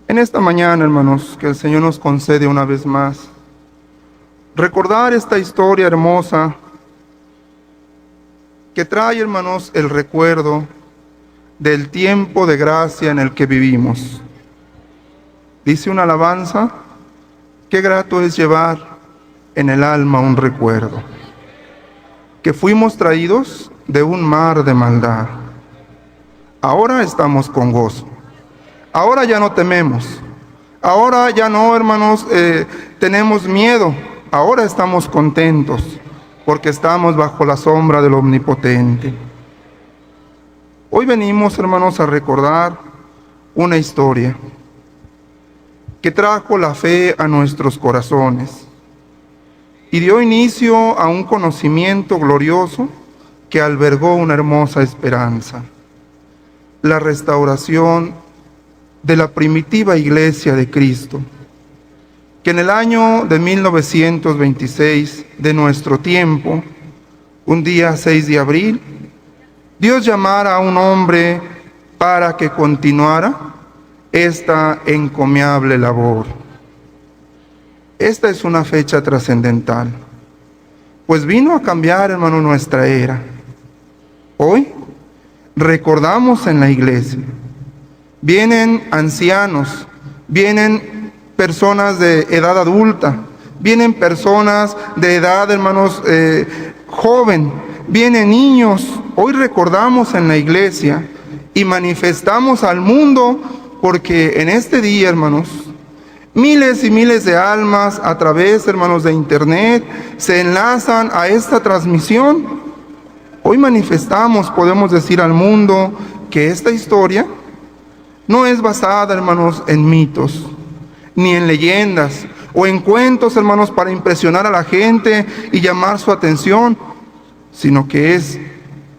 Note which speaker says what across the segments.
Speaker 1: En esta mañana, hermanos, que el Señor nos concede una vez más, recordar esta historia hermosa que trae, hermanos, el recuerdo del tiempo de gracia en el que vivimos. Dice una alabanza: qué grato es llevar en el alma un recuerdo, que fuimos traídos de un mar de maldad. Ahora estamos con gozo. Ahora ya no tememos. Ahora ya no, hermanos, tenemos miedo. Ahora estamos contentos porque estamos bajo la sombra del Omnipotente. Hoy venimos, hermanos, a recordar una historia que trajo la fe a nuestros corazones y dio inicio a un conocimiento glorioso que albergó una hermosa esperanza: la restauración de la primitiva iglesia de Cristo, que en el año de 1926 de nuestro tiempo, un día 6 de abril, Dios llamara a un hombre para que continuara esta encomiable labor. Esta es una fecha trascendental, pues vino a cambiar, hermano, nuestra era. Hoy recordamos en la iglesia, vienen ancianos, vienen personas de edad adulta, vienen personas de edad, hermanos, joven, vienen niños. Hoy recordamos en la iglesia y manifestamos al mundo, porque en este día, hermanos, miles y miles de almas a través, hermanos, de internet se enlazan a esta transmisión. Hoy manifestamos, podemos decir al mundo, que esta historia no es basada, hermanos, en mitos, ni en leyendas, o en cuentos, hermanos, para impresionar a la gente y llamar su atención, sino que es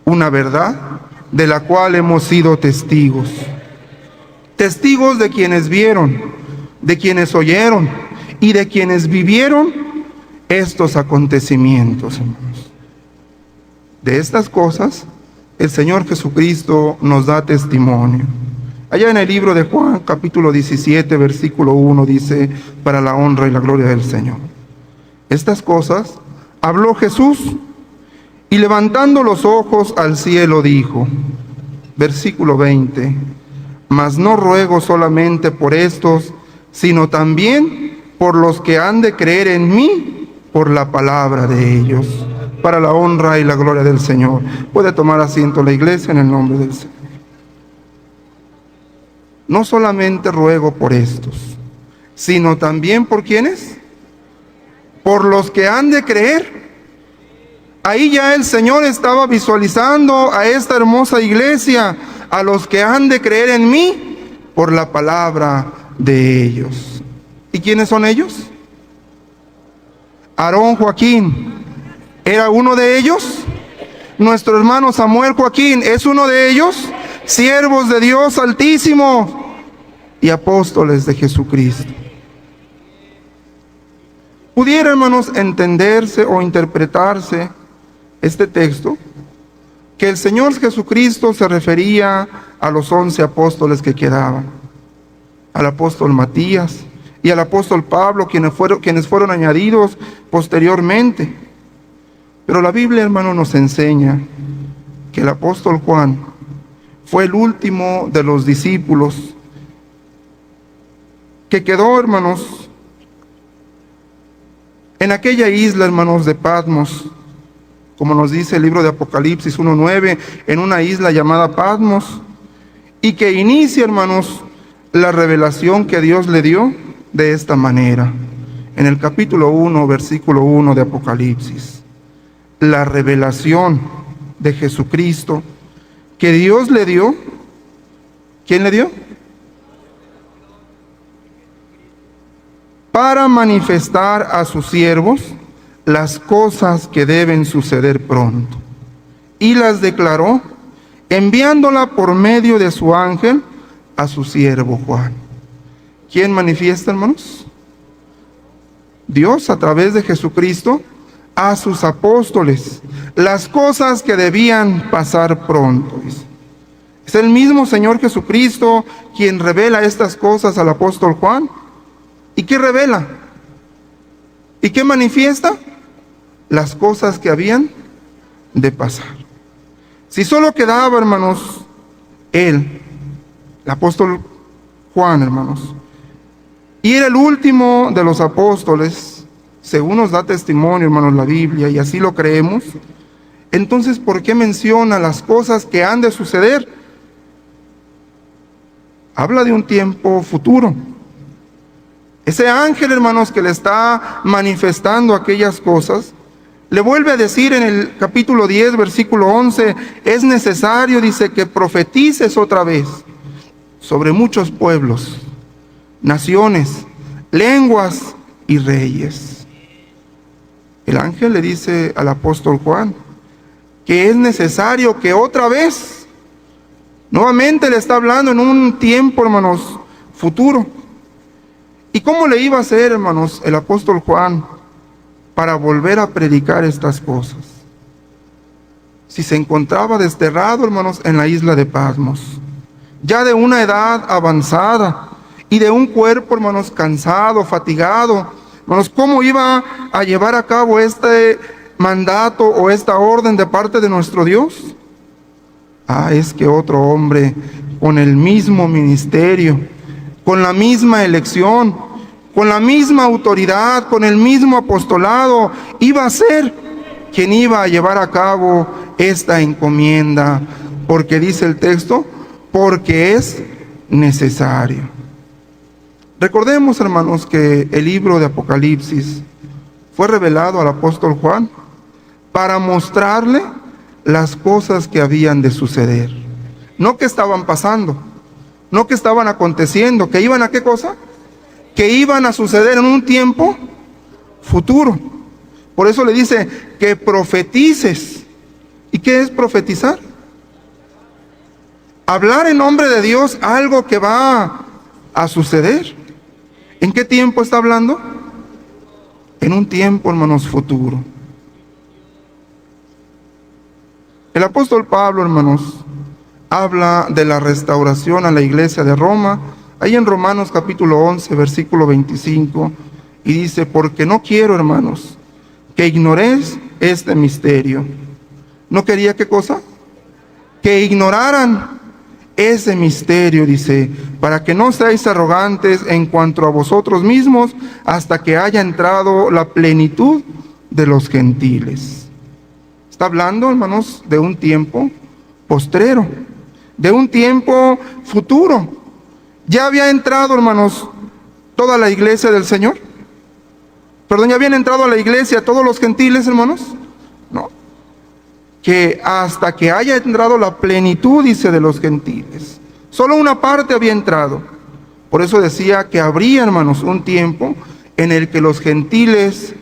Speaker 1: una verdad de la cual hemos sido testigos. Testigos de quienes vieron, de quienes oyeron y de quienes vivieron estos acontecimientos, hermanos. De estas cosas el Señor Jesucristo nos da testimonio. Allá en el libro de Juan, capítulo 17, versículo 1, dice: para la honra y la gloria del Señor. Estas cosas habló Jesús, y levantando los ojos al cielo dijo, versículo 20, mas no ruego solamente por estos, sino también por los que han de creer en mí por la palabra de ellos, para la honra y la gloria del Señor. Puede tomar asiento la iglesia en el nombre del Señor. No solamente ruego por estos, sino también por ¿quiénes? Por los que han de creer. Ahí ya el Señor estaba visualizando a esta hermosa iglesia, a los que han de creer en mí por la palabra de ellos. ¿Y quiénes son ellos? Aarón Joaquín era uno de ellos. Nuestro hermano Samuel Joaquín es uno de ellos. Siervos de Dios Altísimo y apóstoles de Jesucristo. Pudiera, hermanos, entenderse o interpretarse este texto que el Señor Jesucristo se refería a los 11 apóstoles que quedaban, al apóstol Matías y al apóstol Pablo, quienes fueron añadidos posteriormente. Pero la Biblia, hermano, nos enseña que el apóstol Juan fue el último de los discípulos que quedó, hermanos, en aquella isla, hermanos, de Patmos, como nos dice el libro de Apocalipsis 1:9, en una isla llamada Patmos, y que inicia, hermanos, la revelación que Dios le dio de esta manera, en el capítulo 1, versículo 1 de Apocalipsis. La revelación de Jesucristo que Dios le dio. ¿Quién le dio? Para manifestar a sus siervos las cosas que deben suceder pronto. Y las declaró enviándola por medio de su ángel a su siervo Juan. ¿Quién manifiesta, hermanos? Dios, a través de Jesucristo, a sus apóstoles las cosas que debían pasar pronto, dice. Es el mismo Señor Jesucristo quien revela estas cosas al apóstol Juan. ¿Y qué revela? ¿Y qué manifiesta? Las cosas que habían de pasar. Si solo quedaba, hermanos, él, el apóstol Juan, hermanos, y era el último de los apóstoles, según nos da testimonio, hermanos, la Biblia, y así lo creemos, entonces, ¿por qué menciona las cosas que han de suceder? Habla de un tiempo futuro. Ese ángel, hermanos, que le está manifestando aquellas cosas, le vuelve a decir en el capítulo 10, versículo 11, es necesario, dice, que profetices otra vez sobre muchos pueblos, naciones, lenguas y reyes. El ángel le dice al apóstol Juan que es necesario que otra vez, nuevamente le está hablando en un tiempo, hermanos, futuro. ¿Y cómo le iba a hacer, hermanos, el apóstol Juan para volver a predicar estas cosas? Si se encontraba desterrado, hermanos, en la isla de Patmos, ya de una edad avanzada y de un cuerpo, hermanos, cansado, fatigado, hermanos, ¿cómo iba a llevar a cabo este mandato o esta orden de parte de nuestro Dios? Es que otro hombre con el mismo ministerio, con la misma elección, con la misma autoridad, con el mismo apostolado, iba a ser quien iba a llevar a cabo esta encomienda, porque dice el texto, porque es necesario. Recordemos, hermanos, que el libro de Apocalipsis fue revelado al apóstol Juan para mostrarle las cosas que habían de suceder. No que estaban pasando, no que estaban aconteciendo, que iban a ¿qué cosa? Que iban a suceder en un tiempo futuro. Por eso le dice que profetices. ¿Y qué es profetizar? Hablar en nombre de Dios algo que va a suceder. ¿En qué tiempo está hablando? En un tiempo, hermanos, futuro. El apóstol Pablo, hermanos, habla de la restauración a la iglesia de Roma, ahí en Romanos capítulo 11, versículo 25, y dice, porque no quiero, hermanos, que ignoréis este misterio. ¿No quería qué cosa? Que ignoraran ese misterio, dice, para que no seáis arrogantes en cuanto a vosotros mismos, hasta que haya entrado la plenitud de los gentiles. Está hablando, hermanos, de un tiempo postrero, de un tiempo futuro. Ya había entrado, hermanos, toda la iglesia del Señor. Perdón, ya habían entrado a la iglesia todos los gentiles, hermanos. No. Que hasta que haya entrado la plenitud, dice, de los gentiles. Solo una parte había entrado. Por eso decía que habría, hermanos, un tiempo en el que los gentiles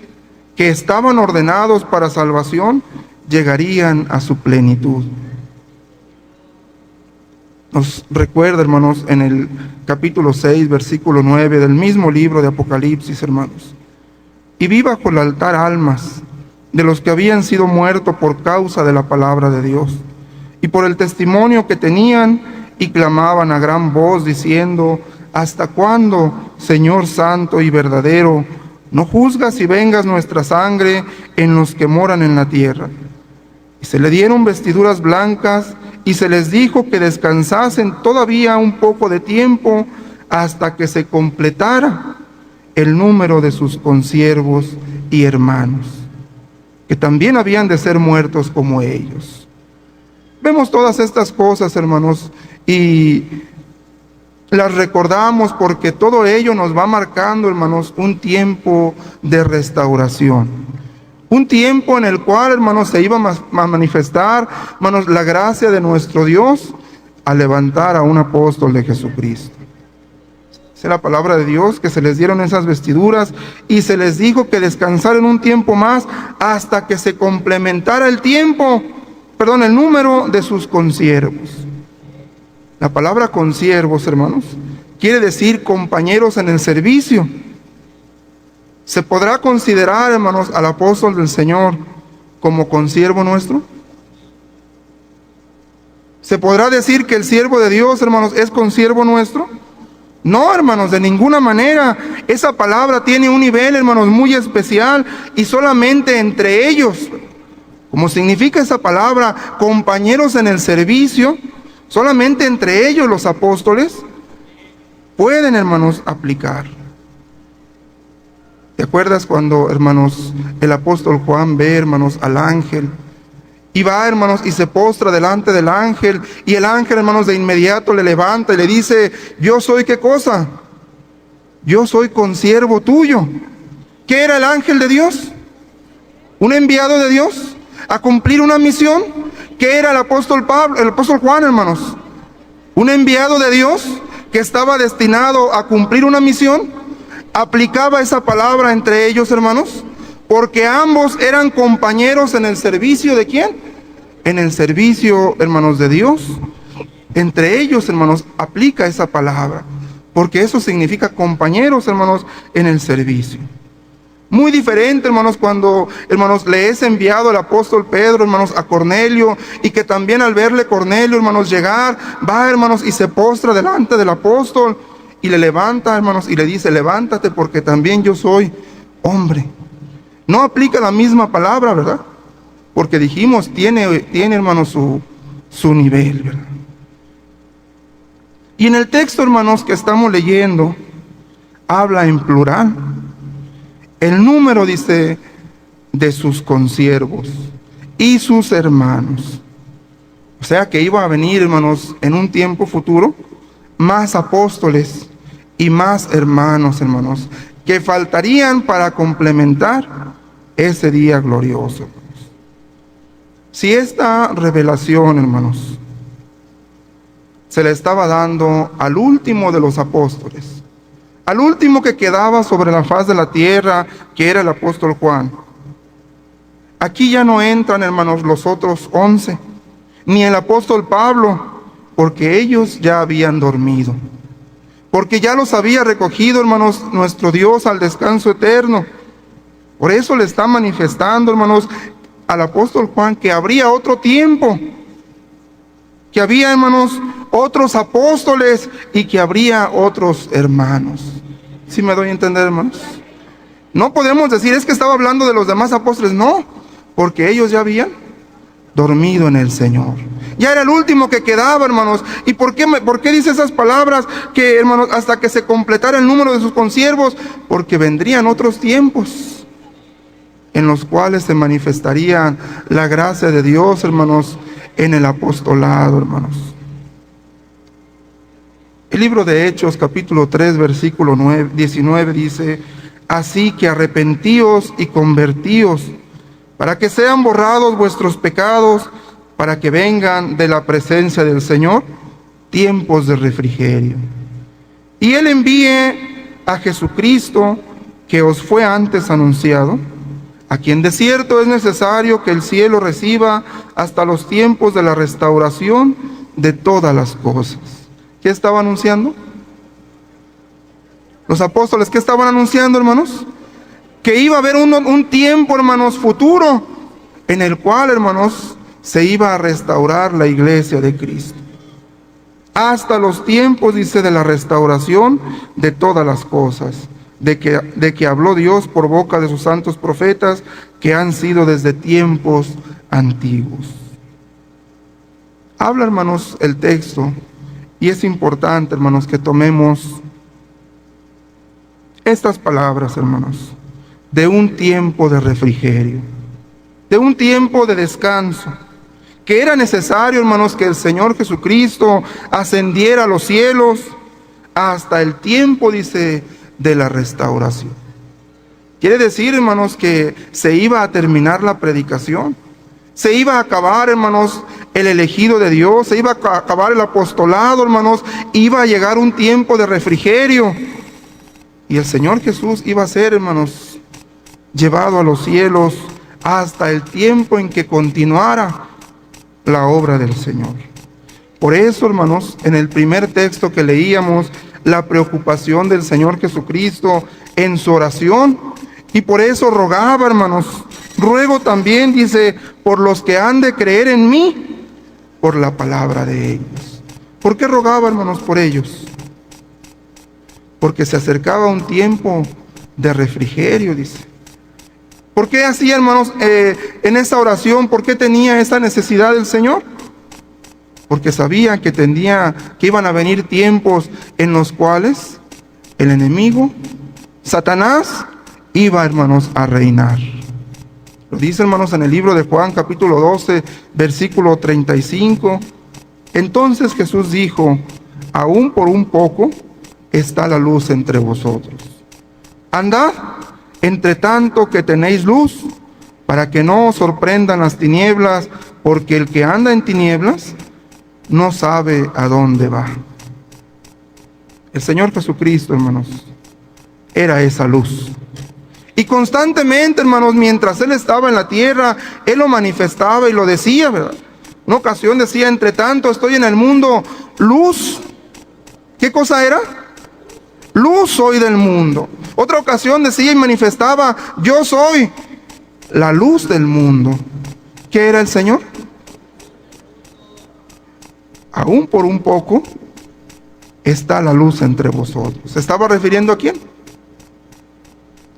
Speaker 1: que estaban ordenados para salvación llegarían a su plenitud. Nos recuerda, hermanos, en el capítulo 6, versículo 9 del mismo libro de Apocalipsis, hermanos. Y vi bajo el altar almas de los que habían sido muertos por causa de la palabra de Dios y por el testimonio que tenían, y clamaban a gran voz diciendo, ¿hasta cuándo, Señor santo y verdadero, no juzgas y vengas nuestra sangre en los que moran en la tierra? Y se le dieron vestiduras blancas, y se les dijo que descansasen todavía un poco de tiempo hasta que se completara el número de sus consiervos y hermanos, que también habían de ser muertos como ellos. Vemos todas estas cosas, hermanos, y las recordamos porque todo ello nos va marcando, hermanos, un tiempo de restauración. Un tiempo en el cual, hermanos, se iba a manifestar, hermanos, la gracia de nuestro Dios a levantar a un apóstol de Jesucristo. Es la palabra de Dios que se les dieron esas vestiduras y se les dijo que descansaran un tiempo más hasta que se complementara el número de sus consiervos. La palabra consiervos, hermanos, quiere decir compañeros en el servicio. ¿Se podrá considerar, hermanos, al apóstol del Señor como consiervo nuestro? ¿Se podrá decir que el siervo de Dios, hermanos, es consiervo nuestro? No, hermanos, de ninguna manera. Esa palabra tiene un nivel, hermanos, muy especial, y solamente entre ellos, como significa esa palabra, compañeros en el servicio, solamente entre ellos los apóstoles pueden, hermanos, aplicar. ¿Te acuerdas cuando, hermanos, el apóstol Juan ve, hermanos, al ángel? Y va, hermanos, y se postra delante del ángel, y el ángel, hermanos, de inmediato le levanta y le dice: yo soy, ¿qué cosa? Yo soy consiervo tuyo. ¿Qué era el ángel de Dios? Un enviado de Dios a cumplir una misión. ¿Qué era el apóstol Pablo, el apóstol Juan, hermanos? Un enviado de Dios que estaba destinado a cumplir una misión. Aplicaba esa palabra entre ellos, hermanos, porque ambos eran compañeros en el servicio ¿de quién? En el servicio, hermanos, de Dios. Entre ellos, hermanos, aplica esa palabra, porque eso significa compañeros, hermanos, en el servicio. Muy diferente, hermanos, cuando, hermanos, le es enviado el apóstol Pedro, hermanos, a Cornelio, y que también al verle Cornelio, hermanos, llegar, va, hermanos, y se postra delante del apóstol, y le levanta, hermanos, y le dice: levántate, porque también yo soy hombre. No aplica la misma palabra, ¿verdad? Porque dijimos, tiene hermanos, su nivel, ¿verdad? Y en el texto, hermanos, que estamos leyendo, habla en plural. El número, dice, de sus consiervos y sus hermanos. O sea que iba a venir, hermanos, en un tiempo futuro, más apóstoles y más hermanos, hermanos, que faltarían para complementar ese día glorioso. Si esta revelación, hermanos, se le estaba dando al último de los apóstoles, al último que quedaba sobre la faz de la tierra, que era el apóstol Juan, aquí ya no entran, hermanos, los otros 11, ni el apóstol Pablo, porque ellos ya habían dormido, porque ya los había recogido, hermanos, nuestro Dios al descanso eterno. Por eso le está manifestando, hermanos, al apóstol Juan que habría otro tiempo, que había, hermanos, otros apóstoles y que habría otros hermanos. ¿Sí me doy a entender, hermanos? No podemos decir, es que estaba hablando de los demás apóstoles. No, porque ellos ya habían dormido en el Señor. Ya era el último que quedaba, hermanos. ¿Y por qué dice esas palabras? Que, hermanos, hasta que se completara el número de sus consiervos, porque vendrían otros tiempos en los cuales se manifestaría la gracia de Dios, hermanos, en el apostolado, hermanos. El libro de Hechos, capítulo 3, versículo 19, dice: así que arrepentíos y convertíos, para que sean borrados vuestros pecados, para que vengan de la presencia del Señor tiempos de refrigerio. Y Él envíe a Jesucristo, que os fue antes anunciado, a quien de cierto es necesario que el cielo reciba hasta los tiempos de la restauración de todas las cosas. ¿Qué estaba anunciando? Los apóstoles, ¿qué estaban anunciando, hermanos? Que iba a haber un tiempo, hermanos, futuro, en el cual, hermanos, se iba a restaurar la iglesia de Cristo. Hasta los tiempos, dice, de la restauración de todas las cosas, de que habló Dios por boca de sus santos profetas, que han sido desde tiempos antiguos. Habla, hermanos, el texto, y es importante, hermanos, que tomemos estas palabras, hermanos, de un tiempo de refrigerio, de un tiempo de descanso, que era necesario, hermanos, que el Señor Jesucristo ascendiera a los cielos hasta el tiempo, dice, de la restauración. Quiere decir, hermanos, que se iba a terminar la predicación, se iba a acabar, hermanos, el elegido de Dios, se iba a acabar el apostolado, hermanos, iba a llegar un tiempo de refrigerio, y el Señor Jesús iba a ser, hermanos, llevado a los cielos hasta el tiempo en que continuara la obra del Señor. Por eso, hermanos, en el primer texto que leíamos, la preocupación del Señor Jesucristo en su oración, y por eso rogaba, hermanos, ruego también, dice, por los que han de creer en mí, por la palabra de ellos. ¿Por qué rogaba, hermanos, por ellos? Porque se acercaba un tiempo de refrigerio, dice. ¿Por qué hacía, hermanos, en esa oración? ¿Por qué tenía esa necesidad del Señor? Porque sabía que iban a venir tiempos en los cuales el enemigo, Satanás, iba, hermanos, a reinar. Lo dice, hermanos, en el libro de Juan, capítulo 12, versículo 35. Entonces Jesús dijo: aún por un poco está la luz entre vosotros. Andad entre tanto que tenéis luz, para que no os sorprendan las tinieblas, porque el que anda en tinieblas no sabe a dónde va. El Señor Jesucristo, hermanos, era esa luz. Y constantemente, hermanos, mientras Él estaba en la tierra, Él lo manifestaba y lo decía, ¿verdad? Una ocasión decía: entre tanto estoy en el mundo, luz. ¿Qué cosa era? Luz soy del mundo. Otra ocasión decía y manifestaba: yo soy la luz del mundo. ¿Qué era el Señor? Aún por un poco está la luz entre vosotros. ¿Se estaba refiriendo a quién?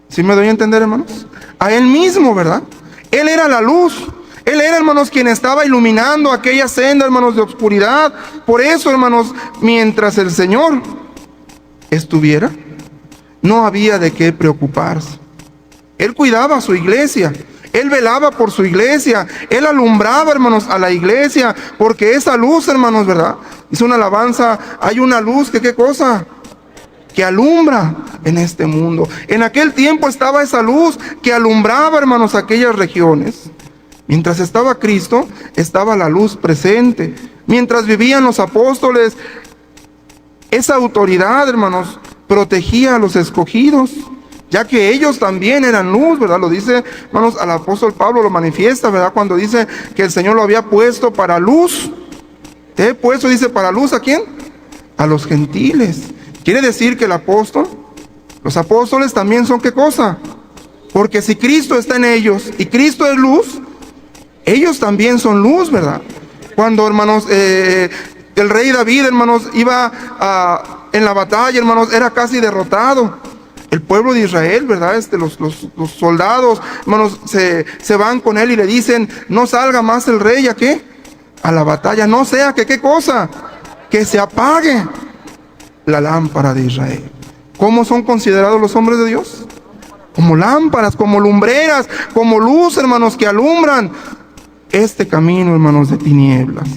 Speaker 1: ¿Sí me doy a entender, hermanos? A Él mismo, ¿verdad? Él era la luz. Él era, hermanos, quien estaba iluminando aquella senda, hermanos, de oscuridad. Por eso, hermanos, mientras el Señor estuviera, no había de qué preocuparse. Él cuidaba a su iglesia. Él velaba por su iglesia. Él alumbraba, hermanos, a la iglesia. Porque esa luz, hermanos, ¿verdad? Dice una alabanza: hay una luz que, ¿qué cosa? Que alumbra en este mundo. En aquel tiempo estaba esa luz que alumbraba, hermanos, aquellas regiones. Mientras estaba Cristo, estaba la luz presente. Mientras vivían los apóstoles, esa autoridad, hermanos, protegía a los escogidos, ya que ellos también eran luz, ¿verdad? Lo dice, hermanos, al apóstol Pablo lo manifiesta, ¿verdad? Cuando dice que el Señor lo había puesto para luz. ¿Te he puesto, dice, para luz a quién? A los gentiles. Quiere decir que el apóstol, los apóstoles también son, ¿qué cosa? Porque si Cristo está en ellos y Cristo es luz, ellos también son luz, ¿verdad? Cuando, hermanos, el rey David, hermanos, iba en la batalla, hermanos, era casi derrotado. El pueblo de Israel, ¿verdad? Los soldados, hermanos, se van con él y le dicen: no salga más el rey, ¿a qué? A la batalla, no sea que, ¿qué cosa? Que se apague la lámpara de Israel. ¿Cómo son considerados los hombres de Dios? Como lámparas, como lumbreras, como luz, hermanos, que alumbran este camino, hermanos, de tinieblas.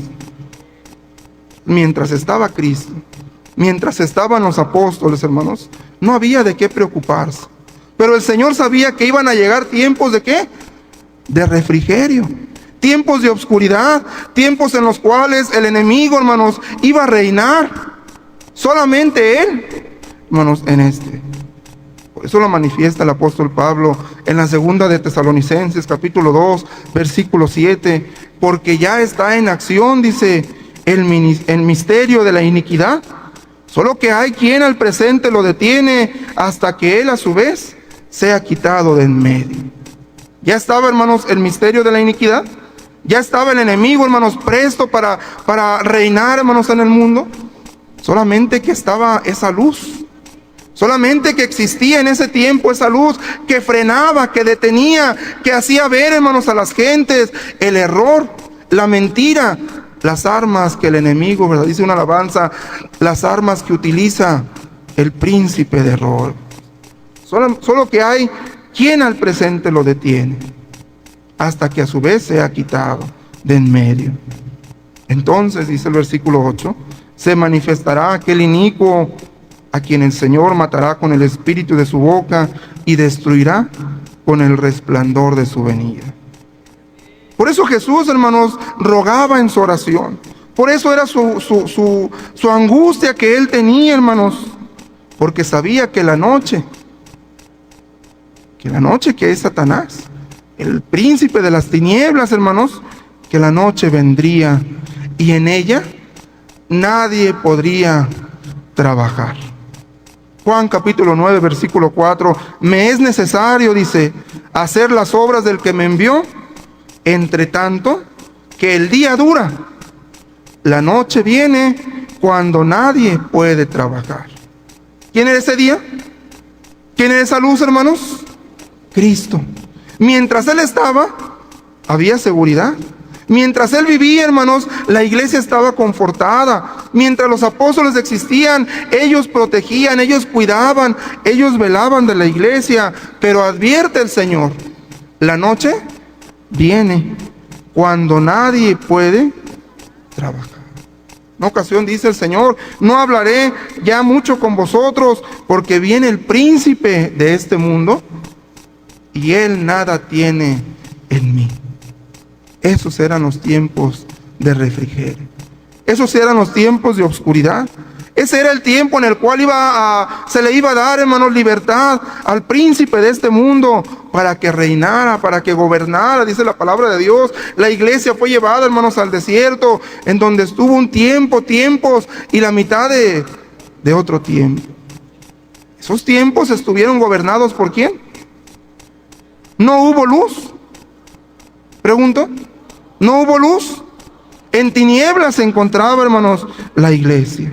Speaker 1: Mientras estaba Cristo, mientras estaban los apóstoles, hermanos, no había de qué preocuparse. Pero el Señor sabía que iban a llegar tiempos ¿de qué? De refrigerio, tiempos de oscuridad, tiempos en los cuales el enemigo, hermanos, iba a reinar. Solamente Él, hermanos, en este. Por eso lo manifiesta el apóstol Pablo en la segunda de Tesalonicenses, capítulo 2, versículo 7. Porque ya está en acción, dice, el misterio de la iniquidad. Solo que hay quien al presente lo detiene hasta que Él a su vez sea quitado de en medio. Ya estaba, hermanos, el misterio de la iniquidad. Ya estaba el enemigo, hermanos, presto para reinar, hermanos, en el mundo. Solamente que estaba esa luz. Solamente que existía en ese tiempo esa luz que frenaba, que detenía, que hacía ver, hermanos, a las gentes el error, la mentira, las armas que el enemigo, ¿verdad? Dice una alabanza: las armas que utiliza el príncipe de error. Solo que hay quien al presente lo detiene, hasta que a su vez sea quitado de en medio. Entonces, dice el versículo 8, se manifestará aquel inicuo a quien el Señor matará con el espíritu de su boca y destruirá con el resplandor de su venida. Por eso Jesús, hermanos, rogaba en su oración. Por eso era su angustia que Él tenía, hermanos. Porque sabía que la noche que es Satanás, el príncipe de las tinieblas, hermanos, que la noche vendría y en ella nadie podría trabajar. Juan capítulo 9, versículo 4, me es necesario, dice, hacer las obras del que me envió, entre tanto que el día dura. La noche viene cuando nadie puede trabajar. ¿Quién era ese día? ¿Quién era esa luz, hermanos? Cristo. Mientras Él estaba, había seguridad. Mientras Él vivía, hermanos, la iglesia estaba confortada. Mientras los apóstoles existían, ellos protegían, ellos cuidaban, ellos velaban de la iglesia. Pero advierte el Señor, la noche viene cuando nadie puede trabajar. En una ocasión dice el Señor, no hablaré ya mucho con vosotros, porque viene el príncipe de este mundo, y él nada tiene en mí. Esos eran los tiempos de refrigerio. Esos eran los tiempos de oscuridad. Ese era el tiempo en el cual se le iba a dar, hermanos, libertad al príncipe de este mundo para que reinara, para que gobernara, dice la palabra de Dios. La iglesia fue llevada, hermanos, al desierto, en donde estuvo un tiempos, y la mitad de otro tiempo. Esos tiempos estuvieron gobernados ¿por quién? ¿No hubo luz? Pregunto, ¿no hubo luz? En tinieblas se encontraba, hermanos, la iglesia.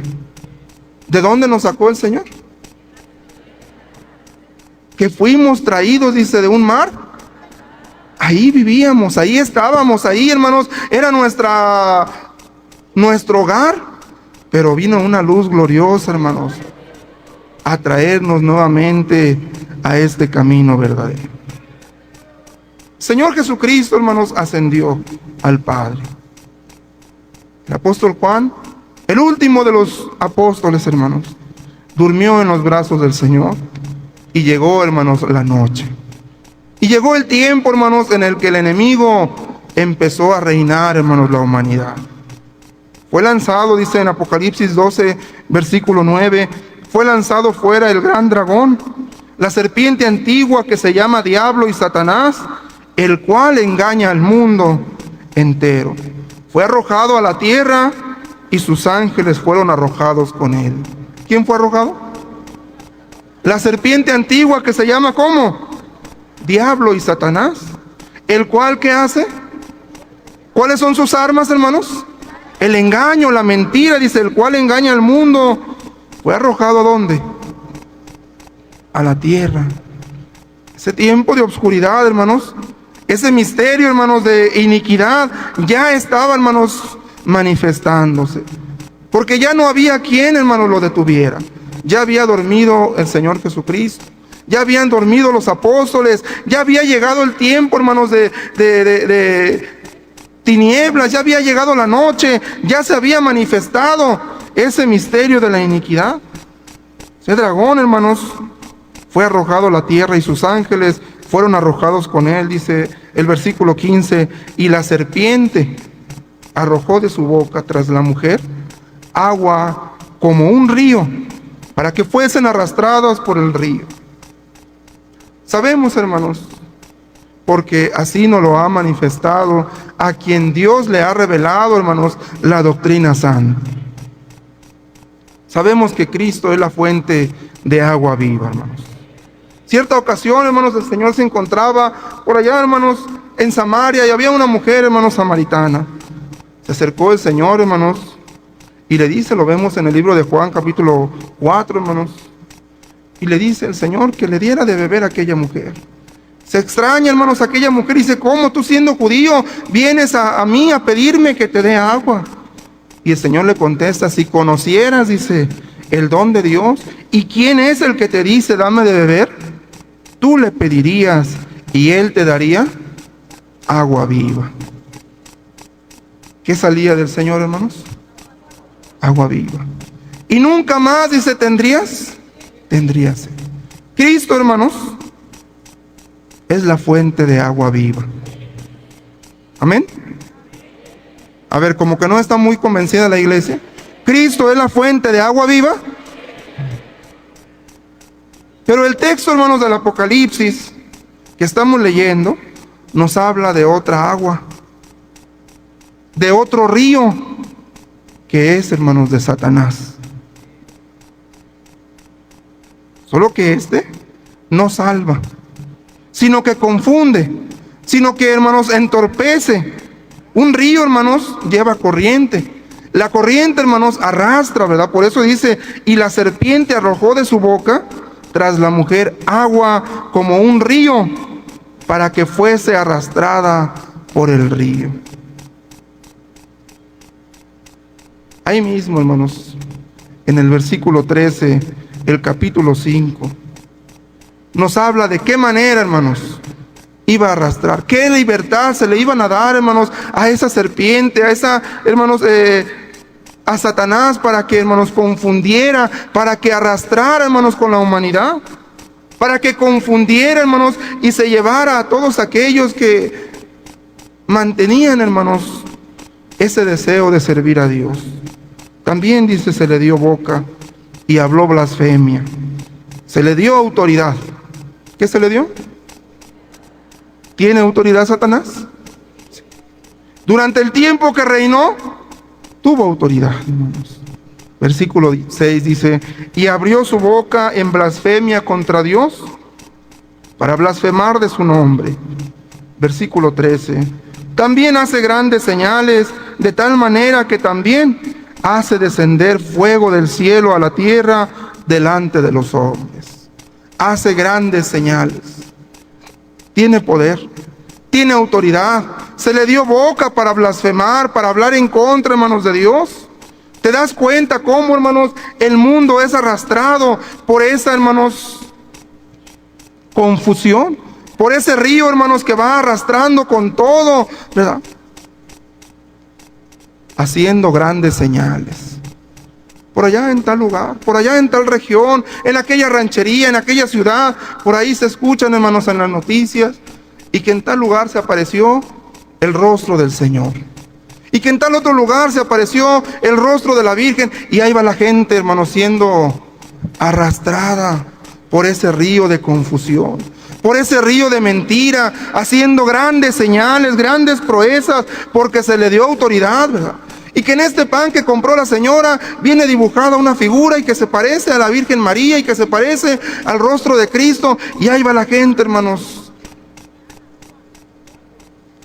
Speaker 1: ¿De dónde nos sacó el Señor? Que fuimos traídos, dice, de un mar. Ahí vivíamos, ahí estábamos, ahí, hermanos, era nuestro hogar. Pero vino una luz gloriosa, hermanos, a traernos nuevamente a este camino verdadero. Señor Jesucristo, hermanos, ascendió al Padre. El apóstol Juan, el último de los apóstoles, hermanos, durmió en los brazos del Señor, y llegó, hermanos, la noche. Y llegó el tiempo, hermanos, en el que el enemigo empezó a reinar, hermanos, la humanidad. Fue lanzado, dice en Apocalipsis 12, versículo 9, fue lanzado fuera el gran dragón, la serpiente antigua que se llama Diablo y Satanás, el cual engaña al mundo entero. Fue arrojado a la tierra, y sus ángeles fueron arrojados con él. ¿Quién fue arrojado? La serpiente antigua que se llama ¿cómo? Diablo y Satanás. El cual, ¿qué hace? ¿Cuáles son sus armas, hermanos? El engaño, la mentira, dice, el cual engaña al mundo. Fue arrojado ¿a dónde? A la tierra. Ese tiempo de oscuridad, hermanos, ese misterio, hermanos, de iniquidad, ya estaba, hermanos, manifestándose. Porque ya no había quien, hermanos, lo detuviera. Ya había dormido el Señor Jesucristo. Ya habían dormido los apóstoles. Ya había llegado el tiempo, hermanos, de tinieblas. Ya había llegado la noche. Ya se había manifestado ese misterio de la iniquidad. Ese dragón, hermanos, fue arrojado a la tierra, y sus ángeles fueron arrojados con él, dice el versículo 15, y la serpiente arrojó de su boca tras la mujer agua como un río, para que fuesen arrastrados por el río. Sabemos, hermanos, porque así nos lo ha manifestado a quien Dios le ha revelado, hermanos, la doctrina santa. Sabemos que Cristo es la fuente de agua viva, hermanos. Cierta ocasión, hermanos, el Señor se encontraba por allá, hermanos, en Samaria, y había una mujer, hermanos, samaritana. Se acercó el Señor, hermanos, y le dice, lo vemos en el libro de Juan, capítulo 4, hermanos, y le dice el Señor que le diera de beber a aquella mujer. Se extraña, hermanos, aquella mujer, y dice, ¿cómo tú siendo judío vienes a mí a pedirme que te dé agua? Y el Señor le contesta, si conocieras, dice, el don de Dios, y quién es el que te dice, dame de beber, tú le pedirías y él te daría agua viva. ¿Qué salía del Señor, hermanos? Agua viva. Y nunca más, dice, tendrías sed. Cristo, hermanos, es la fuente de agua viva. Amén. A ver, como que no está muy convencida la iglesia. Cristo es la fuente de agua viva. Pero el texto, hermanos, del Apocalipsis que estamos leyendo nos habla de otra agua, de otro río, que es, hermanos, de Satanás. Solo que este no salva, sino que confunde, sino que, hermanos, entorpece. Un río, hermanos, lleva corriente. La corriente, hermanos, arrastra, ¿verdad? Por eso dice, y la serpiente arrojó de su boca tras la mujer agua como un río, para que fuese arrastrada por el río. Ahí mismo, hermanos, en el versículo 13, el capítulo 5, nos habla de qué manera, hermanos, iba a arrastrar, qué libertad se le iban a dar, hermanos, a esa serpiente, a esa, hermanos, a Satanás, para que, hermanos, confundiera, para que arrastrara, hermanos, con la humanidad, para que confundiera, hermanos, y se llevara a todos aquellos que mantenían, hermanos, ese deseo de servir a Dios. También dice, se le dio boca y habló blasfemia. Se le dio autoridad. ¿Qué se le dio? ¿Tiene autoridad Satanás? Sí. Durante el tiempo que reinó, tuvo autoridad, hermanos. Versículo 6 dice, y abrió su boca en blasfemia contra Dios, para blasfemar de su nombre. Versículo 13, también hace grandes señales, de tal manera que también hace descender fuego del cielo a la tierra delante de los hombres. Hace grandes señales. Tiene poder, tiene autoridad. Se le dio boca para blasfemar, para hablar en contra, hermanos, de Dios. ¿Te das cuenta cómo, hermanos, el mundo es arrastrado por esa, hermanos, confusión? Por ese río, hermanos, que va arrastrando con todo, ¿verdad? Haciendo grandes señales. Por allá en tal lugar, por allá en tal región, en aquella ranchería, en aquella ciudad, por ahí se escuchan, hermanos, en las noticias, y que en tal lugar se apareció el rostro del Señor. Y que en tal otro lugar se apareció el rostro de la Virgen, y ahí va la gente, hermanos, siendo arrastrada por ese río de confusión, por ese río de mentira, haciendo grandes señales, grandes proezas, porque se le dio autoridad, ¿verdad? Y que en este pan que compró la señora viene dibujada una figura y que se parece a la Virgen María y que se parece al rostro de Cristo. Y ahí va la gente, hermanos,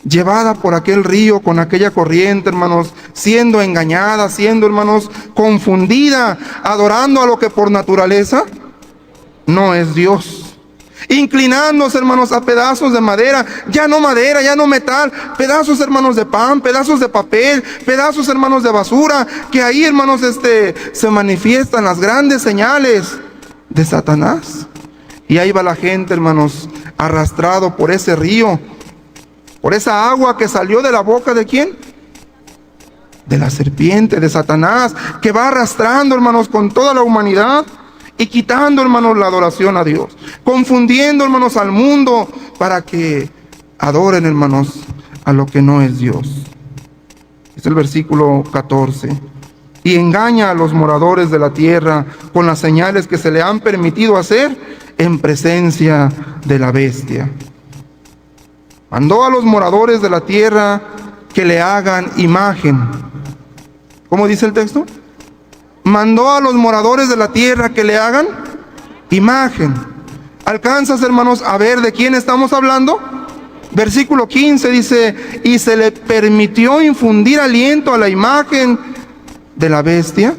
Speaker 1: llevada por aquel río, con aquella corriente, hermanos, siendo engañada, siendo, hermanos, confundida, adorando a lo que por naturaleza no es Dios. Inclinándose, hermanos, a pedazos de madera, ya no metal, pedazos, hermanos, de pan, pedazos de papel, pedazos, hermanos, de basura, que ahí, hermanos, se manifiestan las grandes señales de Satanás. Y ahí va la gente, hermanos, arrastrado por ese río, por esa agua que salió de la boca ¿de quién? De la serpiente, de Satanás, que va arrastrando, hermanos, con toda la humanidad. Y quitando, hermanos, la adoración a Dios. Confundiendo, hermanos, al mundo para que adoren, hermanos, a lo que no es Dios. Es el versículo 14. Y engaña a los moradores de la tierra con las señales que se le han permitido hacer en presencia de la bestia. Mandó a los moradores de la tierra que le hagan imagen. ¿Cómo dice el texto? Mandó a los moradores de la tierra que le hagan imagen. ¿Alcanzas, hermanos, a ver de quién estamos hablando? Versículo 15 dice, y se le permitió infundir aliento a la imagen de la bestia,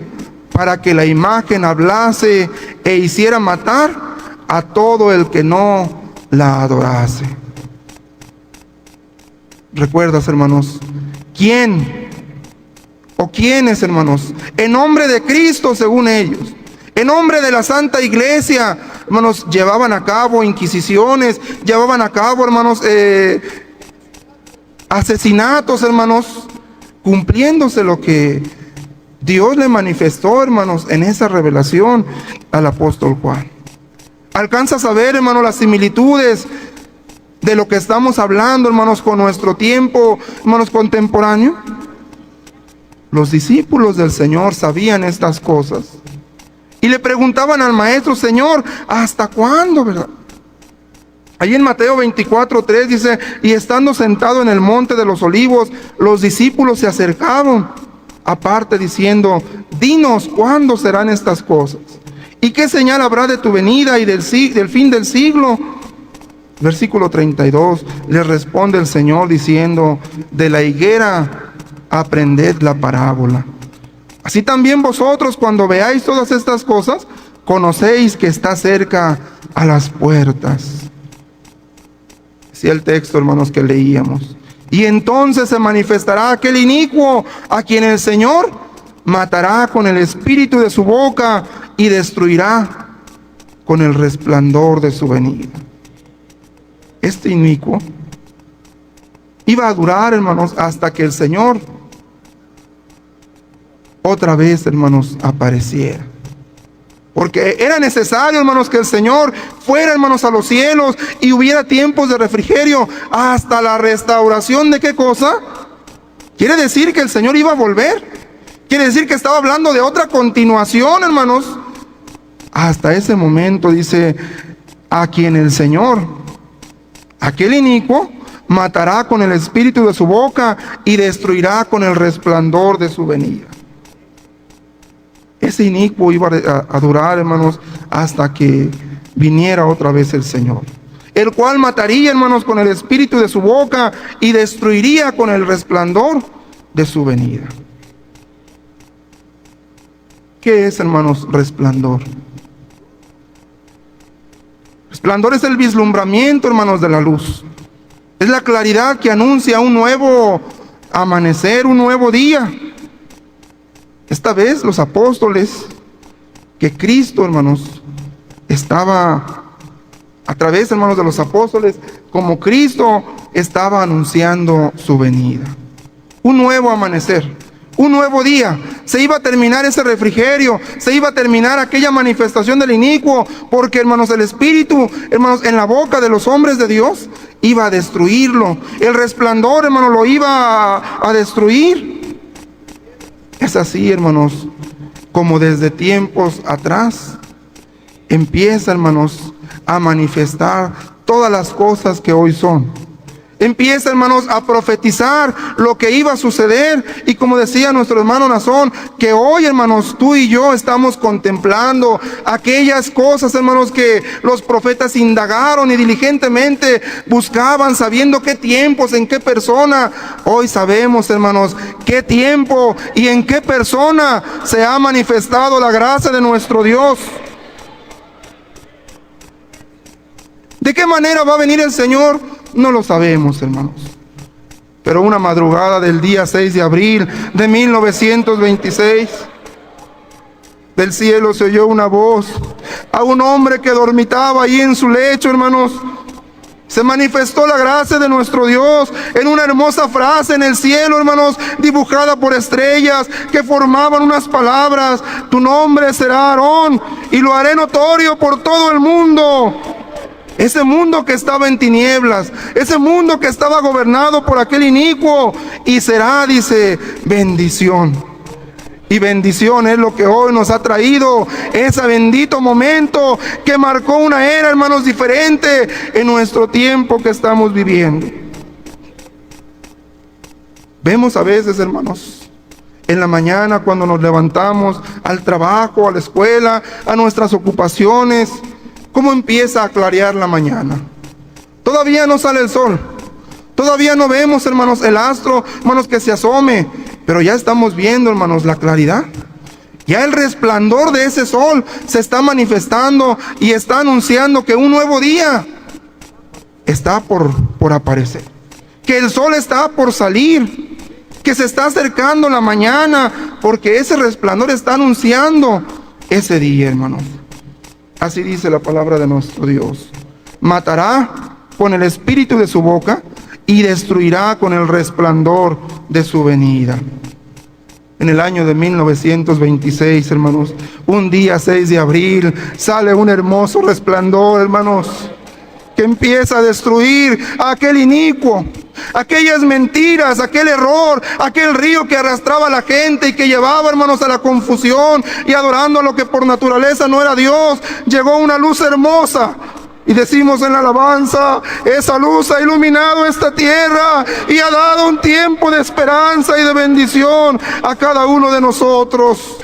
Speaker 1: para que la imagen hablase e hiciera matar a todo el que no la adorase. ¿Recuerdas, hermanos? ¿Quién? ¿O quiénes, hermanos? En nombre de Cristo, según ellos, en nombre de la Santa Iglesia, hermanos, llevaban a cabo inquisiciones, llevaban a cabo, hermanos, asesinatos, hermanos, cumpliéndose lo que Dios le manifestó, hermanos, en esa revelación al apóstol Juan. ¿Alcanzas a ver, hermanos, las similitudes de lo que estamos hablando, hermanos, con nuestro tiempo, hermanos, contemporáneo? Los discípulos del Señor sabían estas cosas y le preguntaban al maestro: Señor, ¿hasta cuándo, verdad? Allí en Mateo 24:3 dice, y estando sentado en el monte de los olivos, los discípulos se acercaban aparte diciendo: dinos cuándo serán estas cosas, y qué señal habrá de tu venida y del fin del siglo. Versículo 32, le responde el Señor diciendo: de la higuera aprended la parábola. Así también vosotros, cuando veáis todas estas cosas, conocéis que está cerca a las puertas. Decía el texto, hermanos, que leíamos. Y entonces se manifestará aquel inicuo a quien el Señor matará con el espíritu de su boca y destruirá con el resplandor de su venida. Este inicuo iba a durar, hermanos, hasta que el Señor otra vez, hermanos, apareciera. Porque era necesario, hermanos, que el Señor fuera, hermanos, a los cielos y hubiera tiempos de refrigerio hasta la restauración de ¿qué cosa? Quiere decir que el Señor iba a volver. Quiere decir que estaba hablando de otra continuación, hermanos. Hasta ese momento dice, a quien el Señor, aquel inicuo, matará con el espíritu de su boca y destruirá con el resplandor de su venida. Ese inicuo iba a durar, hermanos, hasta que viniera otra vez el Señor, el cual mataría, hermanos, con el espíritu de su boca y destruiría con el resplandor de su venida. ¿Qué es, hermanos, resplandor? Resplandor es el vislumbramiento, hermanos, de la luz. Es la claridad que anuncia un nuevo amanecer, un nuevo día. Esta vez los apóstoles, que Cristo, hermanos, estaba a través, hermanos, de los apóstoles, como Cristo estaba anunciando su venida. Un nuevo amanecer, un nuevo día. Se iba a terminar ese refrigerio, se iba a terminar aquella manifestación del inicuo, porque, hermanos, el Espíritu, hermanos, en la boca de los hombres de Dios, iba a destruirlo. El resplandor, hermanos, lo iba a destruir. Es así, hermanos, como desde tiempos atrás empieza, hermanos, a manifestar todas las cosas que hoy son. Empieza, hermanos, a profetizar lo que iba a suceder. Y como decía nuestro hermano Nazón, que hoy, hermanos, tú y yo estamos contemplando aquellas cosas, hermanos, que los profetas indagaron y diligentemente buscaban, sabiendo qué tiempos, en qué persona. Hoy sabemos, hermanos, qué tiempo y en qué persona se ha manifestado la gracia de nuestro Dios. ¿De qué manera va a venir el Señor? No lo sabemos, hermanos. Pero una madrugada del día 6 de abril de 1926, del cielo se oyó una voz a un hombre que dormitaba ahí en su lecho, hermanos. Se manifestó la gracia de nuestro Dios en una hermosa frase en el cielo, hermanos, dibujada por estrellas que formaban unas palabras: tu nombre será Aarón y lo haré notorio por todo el mundo. Ese mundo que estaba en tinieblas, ese mundo que estaba gobernado por aquel inicuo, y será, dice, bendición. Y bendición es lo que hoy nos ha traído ese bendito momento que marcó una era, hermanos, diferente en nuestro tiempo que estamos viviendo. Vemos a veces, hermanos, en la mañana cuando nos levantamos al trabajo, a la escuela, a nuestras ocupaciones, cómo empieza a clarear la mañana. Todavía no sale el sol, todavía no vemos, hermanos, el astro, hermanos, que se asome, pero ya estamos viendo, hermanos, la claridad. Ya el resplandor de ese sol se está manifestando y está anunciando que un nuevo día está por aparecer, que el sol está por salir, que se está acercando la mañana, porque ese resplandor está anunciando ese día, hermanos. Así dice la palabra de nuestro Dios. Matará con el espíritu de su boca y destruirá con el resplandor de su venida. En el año de 1926, hermanos, un día 6 de abril, sale un hermoso resplandor, hermanos, que empieza a destruir a aquel inicuo, aquellas mentiras, aquel error, aquel río que arrastraba a la gente y que llevaba, hermanos, a la confusión y adorando a lo que por naturaleza no era Dios. Llegó una luz hermosa y decimos en la alabanza: esa luz ha iluminado esta tierra y ha dado un tiempo de esperanza y de bendición a cada uno de nosotros.